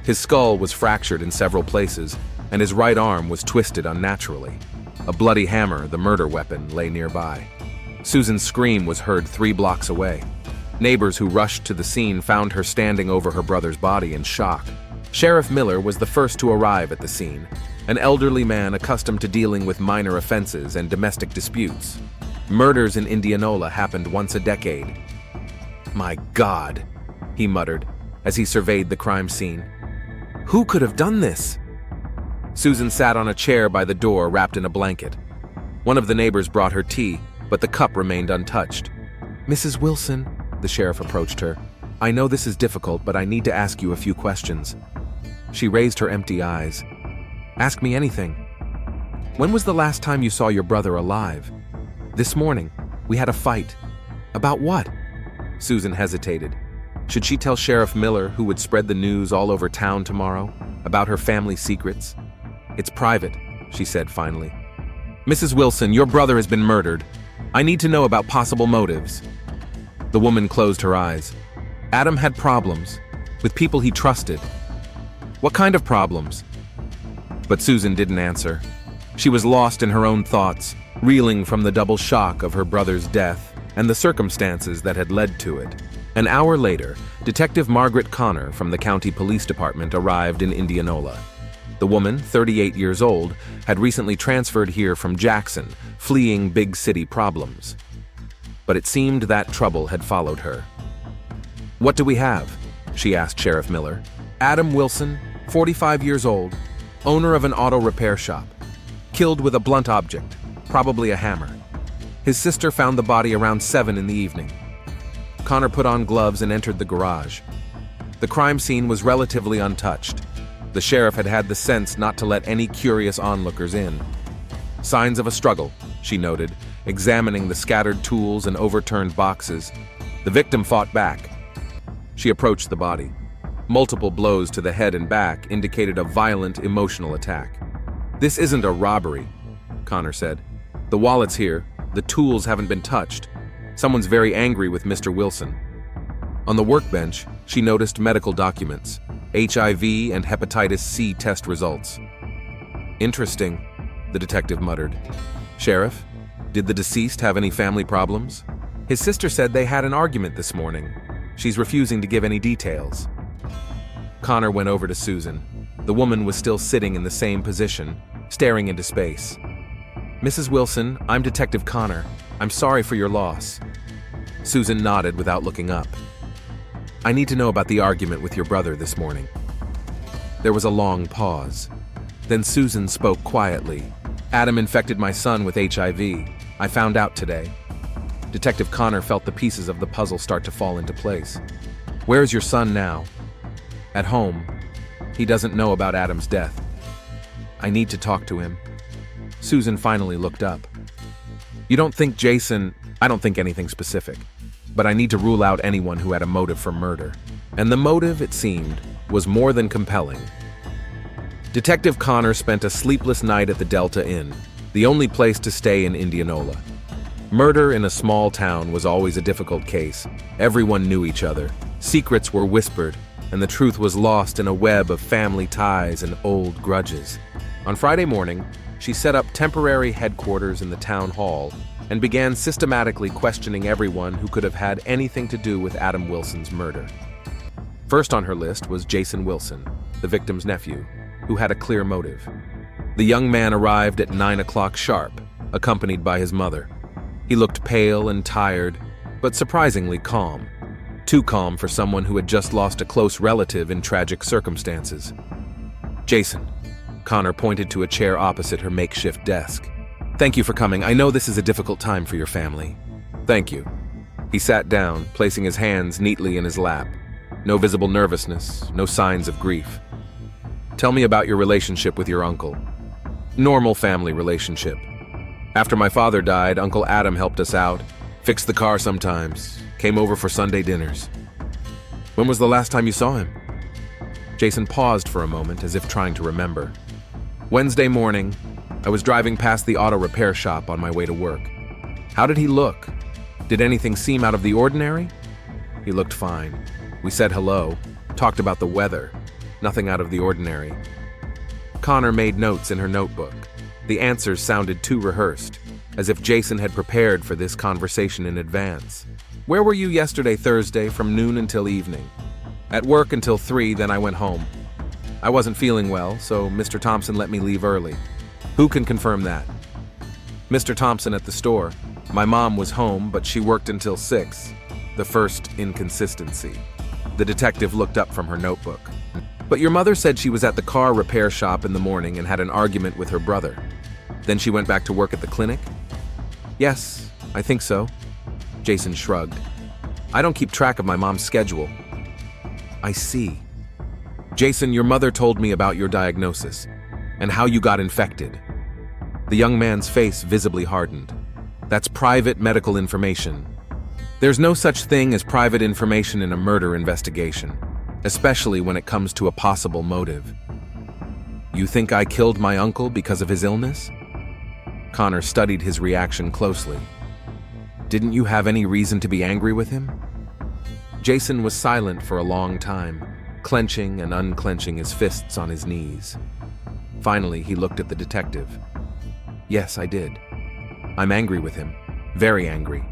[SPEAKER 1] His skull was fractured in several places, and his right arm was twisted unnaturally. A bloody hammer, the murder weapon, lay nearby. Susan's scream was heard 3 blocks away. Neighbors who rushed to the scene found her standing over her brother's body in shock. Sheriff Miller was the first to arrive at the scene, an elderly man accustomed to dealing with minor offenses and domestic disputes. Murders in Indianola happened once a decade. "My God," he muttered as he surveyed the crime scene. "Who could have done this?" Susan sat on a chair by the door wrapped in a blanket. One of the neighbors brought her tea, but the cup remained untouched. "Mrs. Wilson," the sheriff approached her, "I know this is difficult, but I need to ask you a few questions." She raised her empty eyes. "Ask me anything." "When was the last time you saw your brother alive?" "This morning. We had a fight." "About what?" Susan hesitated. Should she tell Sheriff Miller, who would spread the news all over town tomorrow, about her family secrets? "It's private," she said finally. "Mrs. Wilson, your brother has been murdered. I need to know about possible motives." The woman closed her eyes. Adam had problems with people he trusted. "What kind of problems?" But Susan didn't answer. She was lost in her own thoughts, reeling from the double shock of her brother's death and the circumstances that had led to it. An hour later, Detective Margaret Connor from the county police department arrived in Indianola. The woman, 38 years old, had recently transferred here from Jackson, fleeing big city problems. But it seemed that trouble had followed her. "What do we have?" she asked Sheriff Miller. "Adam Wilson, 45 years old, owner of an auto repair shop, killed with a blunt object, probably a hammer. His sister found the body around 7 in the evening." Connor put on gloves and entered the garage. The crime scene was relatively untouched. The sheriff had had the sense not to let any curious onlookers in. "Signs of a struggle," she noted, examining the scattered tools and overturned boxes. "The victim fought back." She approached the body. Multiple blows to the head and back indicated a violent, emotional attack. "This isn't a robbery," Connor said. "The wallet's here. The tools haven't been touched. Someone's very angry with Mr. Wilson." On the workbench, she noticed medical documents, HIV and hepatitis C test results. "Interesting," the detective muttered. "Sheriff, did the deceased have any family problems?" "His sister said they had an argument this morning. She's refusing to give any details." Connor went over to Susan. The woman was still sitting in the same position, staring into space. "Mrs. Wilson, I'm Detective Connor. I'm sorry for your loss." Susan nodded without looking up. "I need to know about the argument with your brother this morning." There was a long pause. Then Susan spoke quietly. "Adam infected my son with HIV. I found out today." Detective Connor felt the pieces of the puzzle start to fall into place. "Where is your son now?" "At home. He doesn't know about Adam's death." "I need to talk to him." Susan finally looked up. "You don't think Jason—" "I don't think anything specific. But I need to rule out anyone who had a motive for murder." And the motive, it seemed, was more than compelling. Detective Connor spent a sleepless night at the Delta Inn, the only place to stay in Indianola. Murder in a small town was always a difficult case. Everyone knew each other. Secrets were whispered, and the truth was lost in a web of family ties and old grudges. On Friday morning, she set up temporary headquarters in the town hall and began systematically questioning everyone who could have had anything to do with Adam Wilson's murder. First on her list was Jason Wilson, the victim's nephew, who had a clear motive. The young man arrived at 9 o'clock sharp, accompanied by his mother. He looked pale and tired, but surprisingly calm. Too calm for someone who had just lost a close relative in tragic circumstances. "Jason," Connor pointed to a chair opposite her makeshift desk. "Thank you for coming. I know this is a difficult time for your family." "Thank you." He sat down, placing his hands neatly in his lap. No visible nervousness, no signs of grief. "Tell me about your relationship with your uncle." "Normal family relationship. After my father died, Uncle Adam helped us out, fixed the car sometimes, came over for Sunday dinners." "When was the last time you saw him?" Jason paused for a moment as if trying to remember. Wednesday morning, I was driving past the auto repair shop on my way to work. How did he look? Did anything seem out of the ordinary? He looked fine. We said hello, talked about the weather. Nothing out of the ordinary. Connor made notes in her notebook. The answers sounded too rehearsed, as if Jason had prepared for this conversation in advance. Where were you yesterday Thursday from noon until evening? At work until 3, then I went home. I wasn't feeling well, so Mr. Thompson let me leave early. Who can confirm that? Mr. Thompson at the store. My mom was home, but she worked until 6. The first inconsistency. The detective looked up from her notebook. But your mother said she was at the car repair shop in the morning and had an argument with her brother. Then she went back to work at the clinic? Yes, I think so. Jason shrugged. I don't keep track of my mom's schedule. I see. Jason, your mother told me about your diagnosis and how you got infected. The young man's face visibly hardened. That's private medical information. There's no such thing as private information in a murder investigation, especially when it comes to a possible motive. You think I killed my uncle because of his illness? Connor studied his reaction closely. Didn't you have any reason to be angry with him? Jason was silent for a long time, clenching and unclenching his fists on his knees. Finally, he looked at the detective. Yes, I did. I'm angry with him. Very angry.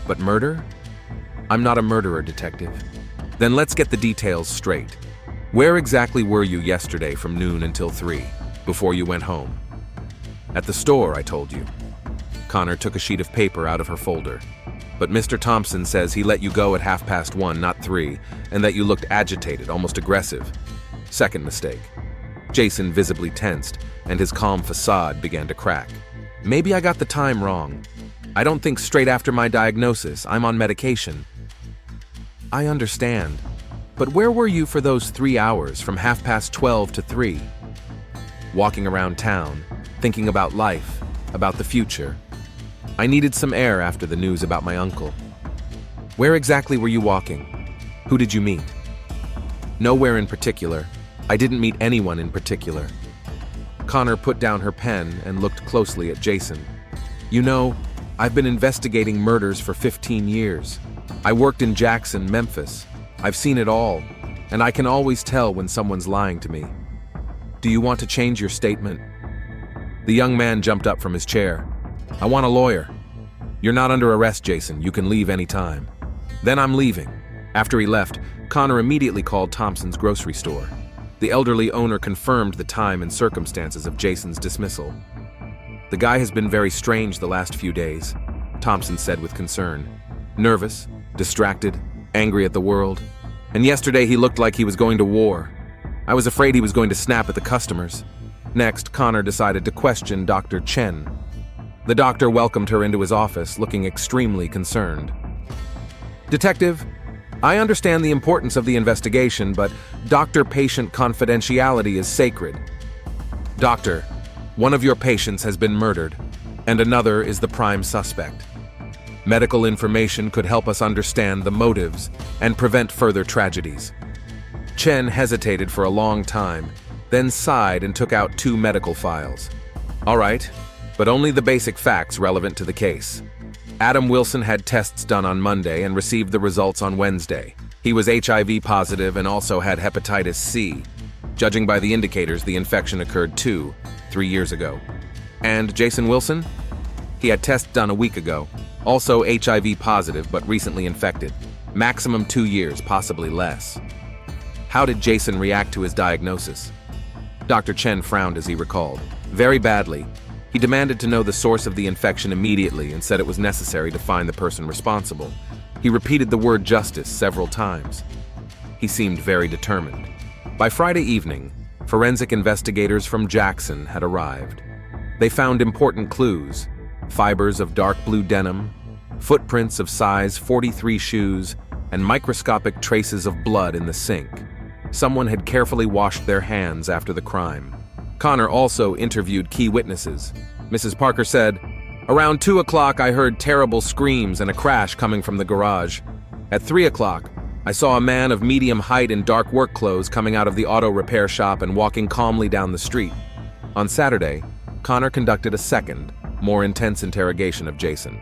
[SPEAKER 1] But murder? I'm not a murderer, detective. Then let's get the details straight. Where exactly were you yesterday from noon until 3, before you went home? At the store, I told you. Connor took a sheet of paper out of her folder. But Mr. Thompson says he let you go at 1:30, not 3, and that you looked agitated, almost aggressive. Second mistake. Jason visibly tensed, and his calm facade began to crack. Maybe I got the time wrong. I don't think straight after my diagnosis. I'm on medication. I understand. But where were you for those 3 hours, from 12:30 to 3? Walking around town, thinking about life, about the future. I needed some air after the news about my uncle. Where exactly were you walking? Who did you meet? Nowhere in particular. I didn't meet anyone in particular. Connor put down her pen and looked closely at Jason. You know, I've been investigating murders for 15 years. I worked in Jackson, Memphis. I've seen it all, and I can always tell when someone's lying to me. Do you want to change your statement? The young man jumped up from his chair. I want a lawyer. You're not under arrest, Jason. You can leave any time. Then I'm leaving. After he left, Connor immediately called Thompson's grocery store. The elderly owner confirmed the time and circumstances of Jason's dismissal. The guy has been very strange the last few days, Thompson said with concern. Nervous, distracted, angry at the world. And yesterday he looked like he was going to war. I was afraid he was going to snap at the customers. Next, Connor decided to question Dr. Chen. The doctor welcomed her into his office, looking extremely concerned. Detective, I understand the importance of the investigation, but doctor-patient confidentiality is sacred. Doctor, one of your patients has been murdered, and another is the prime suspect. Medical information could help us understand the motives and prevent further tragedies. Chen hesitated for a long time, then sighed and took out 2 medical files. All right, but only the basic facts relevant to the case. Adam Wilson had tests done on Monday and received the results on Wednesday. He was HIV positive and also had hepatitis C. Judging by the indicators, the infection occurred 3 years ago. And Jason Wilson? He had tests done a week ago. Also HIV positive, but recently infected. Maximum 2 years, possibly less. How did Jason react to his diagnosis? Dr. Chen frowned as he recalled. Very badly. He demanded to know the source of the infection immediately and said it was necessary to find the person responsible. He repeated the word justice several times. He seemed very determined. By Friday evening, forensic investigators from Jackson had arrived. They found important clues: fibers of dark blue denim, footprints of size 43 shoes, and microscopic traces of blood in the sink. Someone had carefully washed their hands after the crime. Connor also interviewed key witnesses. Mrs. Parker said, "Around 2 o'clock, I heard terrible screams and a crash coming from the garage. At 3 o'clock, I saw a man of medium height in dark work clothes coming out of the auto repair shop and walking calmly down the street. On Saturday, Connor conducted a second, more intense interrogation of Jason.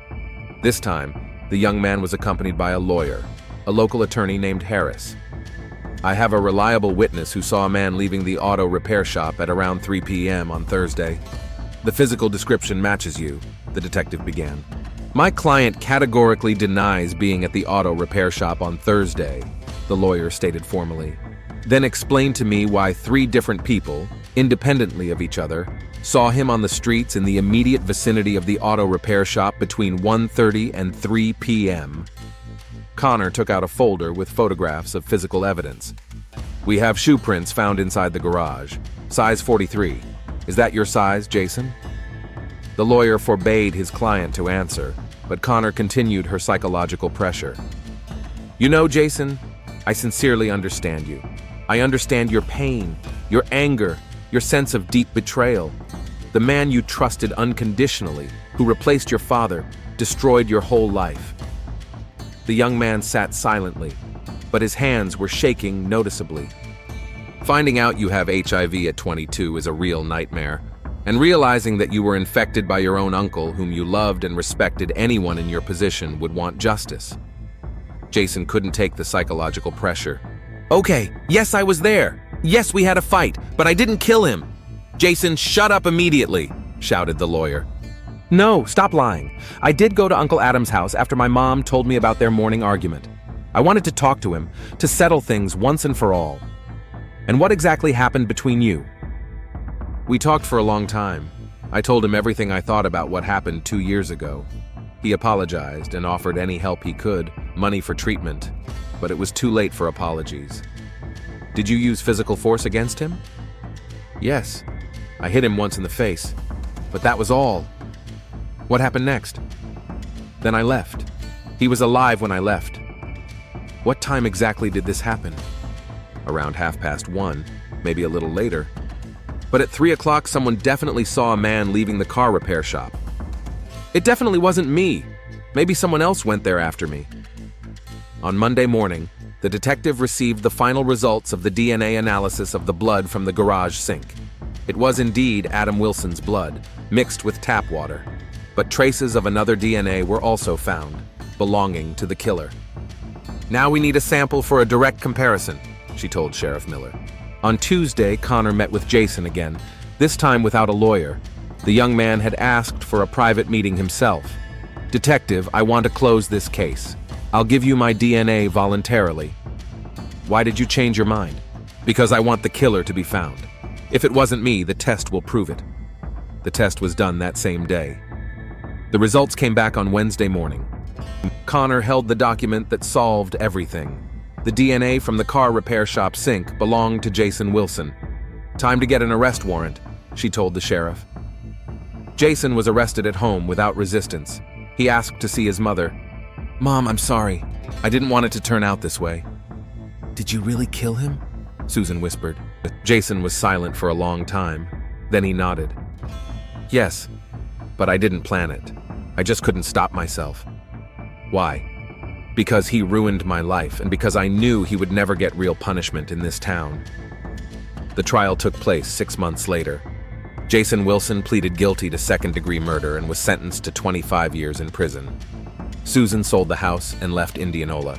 [SPEAKER 1] This time, the young man was accompanied by a lawyer, a local attorney named Harris. "I have a reliable witness who saw a man leaving the auto repair shop at around 3 p.m. on Thursday. The physical description matches you," the detective began. "My client categorically denies being at the auto repair shop on Thursday," the lawyer stated formally. "Then explain to me why 3 different people, independently of each other, saw him on the streets in the immediate vicinity of the auto repair shop between 1:30 and 3 p.m. Connor took out a folder with photographs of physical evidence. "We have shoe prints found inside the garage, size 43. Is that your size, Jason?" The lawyer forbade his client to answer, but Connor continued her psychological pressure. "You know, Jason, I sincerely understand you. I understand your pain, your anger, your sense of deep betrayal. The man you trusted unconditionally, who replaced your father, destroyed your whole life." The young man sat silently, but his hands were shaking noticeably. "Finding out you have HIV at 22 is a real nightmare, and realizing that you were infected by your own uncle, whom you loved and respected, anyone in your position would want justice." Jason couldn't take the psychological pressure. "Okay, yes, I was there. Yes, we had a fight, but I didn't kill him." "Jason, shut up immediately," shouted the lawyer. "No, stop lying. I did go to Uncle Adam's house after my mom told me about their morning argument. I wanted to talk to him, to settle things once and for all." "And what exactly happened between you?" "We talked for a long time. I told him everything I thought about what happened 2 years ago. He apologized and offered any help he could, money for treatment, but it was too late for apologies." "Did you use physical force against him?" "Yes. I hit him once in the face, but that was all." "What happened next?" "Then I left. He was alive when I left." "What time exactly did this happen?" "Around 1:30, maybe a little later. But at 3 o'clock, someone definitely saw a man leaving the car repair shop." "It definitely wasn't me. Maybe someone else went there after me." On Monday morning, the detective received the final results of the DNA analysis of the blood from the garage sink. It was indeed Adam Wilson's blood, mixed with tap water. But traces of another DNA were also found, belonging to the killer. "Now we need a sample for a direct comparison," she told Sheriff Miller. On Tuesday, Connor met with Jason again, this time without a lawyer. The young man had asked for a private meeting himself. "Detective, I want to close this case. I'll give you my DNA voluntarily." "Why did you change your mind?" "Because I want the killer to be found. If it wasn't me, the test will prove it." The test was done that same day. The results came back on Wednesday morning. Connor held the document that solved everything. The DNA from the car repair shop sink belonged to Jason Wilson. "Time to get an arrest warrant," she told the sheriff. Jason was arrested at home without resistance. He asked to see his mother. "Mom, I'm sorry. I didn't want it to turn out this way." "Did you really kill him?" Susan whispered. Jason was silent for a long time. Then he nodded. "Yes, but I didn't plan it. I just couldn't stop myself." "Why?" "Because he ruined my life, and because I knew he would never get real punishment in this town." The trial took place 6 months later. Jason Wilson pleaded guilty to second-degree murder and was sentenced to 25 years in prison. Susan sold the house and left Indianola.